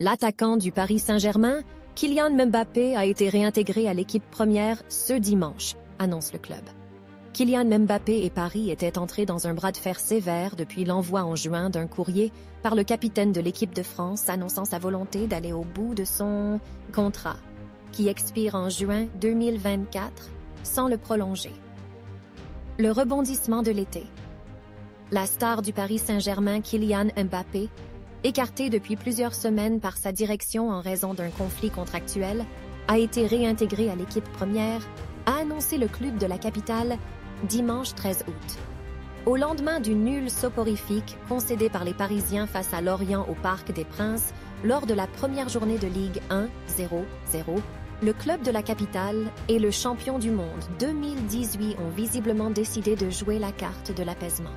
L'attaquant du Paris Saint-Germain, Kylian Mbappé, a été réintégré à l'équipe première ce dimanche, annonce le club. Kylian Mbappé et Paris étaient entrés dans un bras de fer sévère depuis l'envoi en juin d'un courrier par le capitaine de l'équipe de France annonçant sa volonté d'aller au bout de son contrat, qui expire en juin 2024, sans le prolonger. Le rebondissement de l'été. La star du Paris Saint-Germain, Kylian Mbappé, écarté depuis plusieurs semaines par sa direction en raison d'un conflit contractuel, a été réintégré à l'équipe première, a annoncé le club de la capitale dimanche 13 août. Au lendemain du nul soporifique concédé par les Parisiens face à Lorient au Parc des Princes lors de la première journée de Ligue 1 0-0, le club de la capitale et le champion du monde 2018 ont visiblement décidé de jouer la carte de l'apaisement.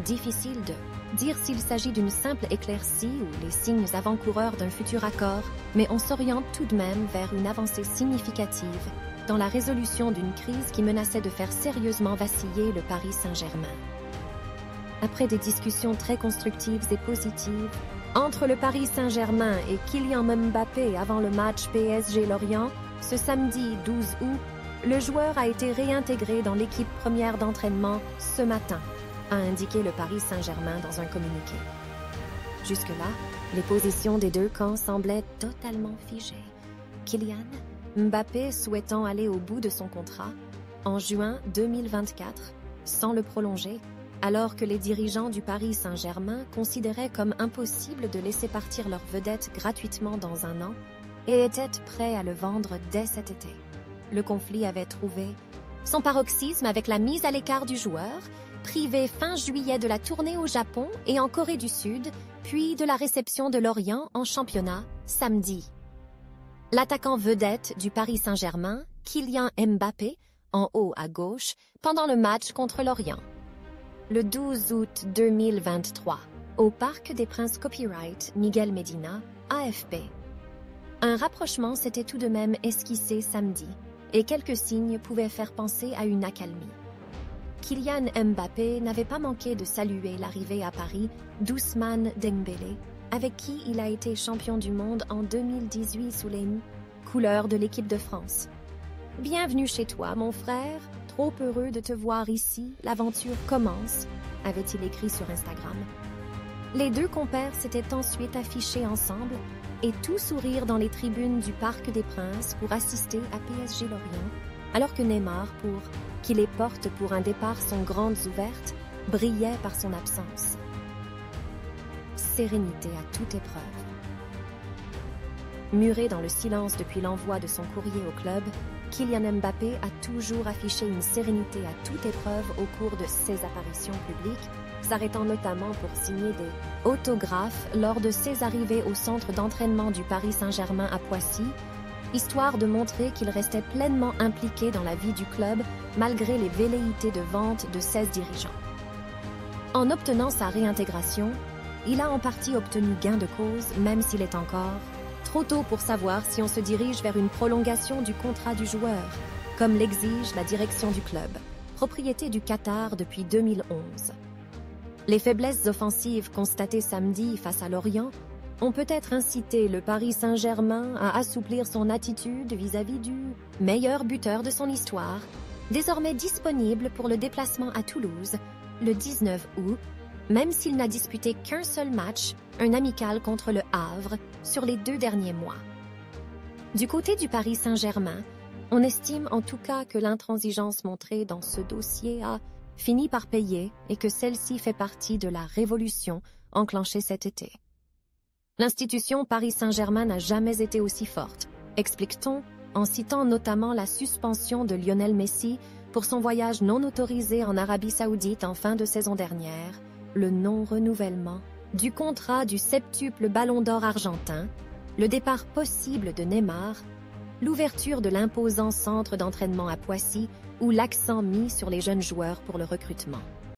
Difficile de dire s'il s'agit d'une simple éclaircie ou les signes avant-coureurs d'un futur accord, mais on s'oriente tout de même vers une avancée significative dans la résolution d'une crise qui menaçait de faire sérieusement vaciller le Paris Saint-Germain. Après des discussions très constructives et positives entre le Paris Saint-Germain et Kylian Mbappé avant le match PSG-Lorient, ce samedi 12 août, le joueur a été réintégré dans l'équipe première d'entraînement ce matin, a indiqué le Paris Saint-Germain dans un communiqué. Jusque-là, les positions des deux camps semblaient totalement figées. Kylian Mbappé souhaitant aller au bout de son contrat en juin 2024 sans le prolonger, alors que les dirigeants du Paris Saint-Germain considéraient comme impossible de laisser partir leur vedette gratuitement dans un an et étaient prêts à le vendre dès cet été. Le conflit avait trouvé son paroxysme avec la mise à l'écart du joueur, privé fin juillet de la tournée au Japon et en Corée du Sud, puis de la réception de Lorient en championnat samedi. L'attaquant vedette du Paris Saint-Germain, Kylian Mbappé, en haut à gauche, pendant le match contre Lorient. Le 12 août 2023, au Parc des Princes Copyright Miguel Medina, AFP. Un rapprochement s'était tout de même esquissé samedi, et quelques signes pouvaient faire penser à une accalmie. Kylian Mbappé n'avait pas manqué de saluer l'arrivée à Paris d'Ousmane Dembélé, avec qui il a été champion du monde en 2018 sous les couleurs de l'équipe de France. « Bienvenue chez toi, mon frère. Trop heureux de te voir ici. L'aventure commence », avait-il écrit sur Instagram. Les deux compères s'étaient ensuite affichés ensemble et tout sourire dans les tribunes du Parc des Princes pour assister à PSG Lorient, alors que Neymar, qui les porte pour un départ sont grandes ouvertes, brillait par son absence. Sérénité à toute épreuve. Muré dans le silence depuis l'envoi de son courrier au club, Kylian Mbappé a toujours affiché une sérénité à toute épreuve au cours de ses apparitions publiques, s'arrêtant notamment pour signer des autographes lors de ses arrivées au centre d'entraînement du Paris Saint-Germain à Poissy, histoire de montrer qu'il restait pleinement impliqué dans la vie du club malgré les velléités de vente de 16 dirigeants. En obtenant sa réintégration, il a en partie obtenu gain de cause, même s'il est encore trop tôt pour savoir si on se dirige vers une prolongation du contrat du joueur, comme l'exige la direction du club, propriété du Qatar depuis 2011. Les faiblesses offensives constatées samedi face à Lorient ont peut-être incité le Paris Saint-Germain à assouplir son attitude vis-à-vis du meilleur buteur de son histoire, désormais disponible pour le déplacement à Toulouse le 19 août, même s'il n'a disputé qu'un seul match, un amical contre le Havre, sur les 2 derniers mois. Du côté du Paris Saint-Germain, on estime en tout cas que l'intransigeance montrée dans ce dossier a fini par payer et que celle-ci fait partie de la révolution enclenchée cet été. L'institution Paris Saint-Germain n'a jamais été aussi forte, explique-t-on, en citant notamment la suspension de Lionel Messi pour son voyage non autorisé en Arabie Saoudite en fin de saison dernière, le non-renouvellement du contrat du septuple Ballon d'Or argentin, le départ possible de Neymar, l'ouverture de l'imposant centre d'entraînement à Poissy ou l'accent mis sur les jeunes joueurs pour le recrutement.